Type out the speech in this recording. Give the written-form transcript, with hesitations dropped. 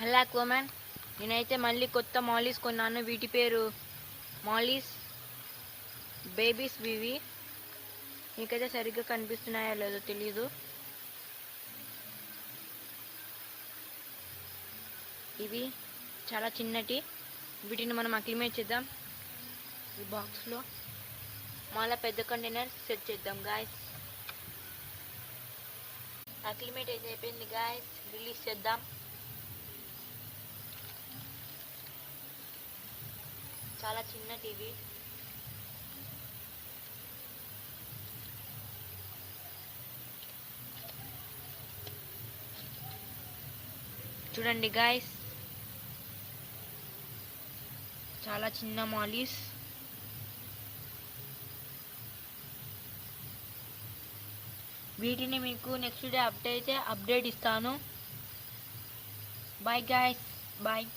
Hello అక్వామ్యాన్, నేనైతే మళ్ళీ కొత్త మాలీస్ కొన్నాను. వీటి పేరు మాలీస్ బేబీస్. ఇవి మీకైతే సరిగ్గా కనిపిస్తున్నాయో లేదో తెలీదు. ఇవి చాలా చిన్నటి. వీటిని మనం అక్లిమేట్ చేద్దాం. ఈ బాక్స్లో మళ్ళీ పెద్ద కంటైనర్ సెట్ చేద్దాం గాయస్. అక్లిమేట్ అయితే అయిపోయింది గాయస్. రిలీజ్ చేద్దాం. చాలా చిన్న టీవీ. చూడండి గాయస్, చాలా చిన్న మాలీస్. వీటిని మీకు నెక్స్ట్ డే అప్డేట్ ఇస్తాను. Bye guys, bye.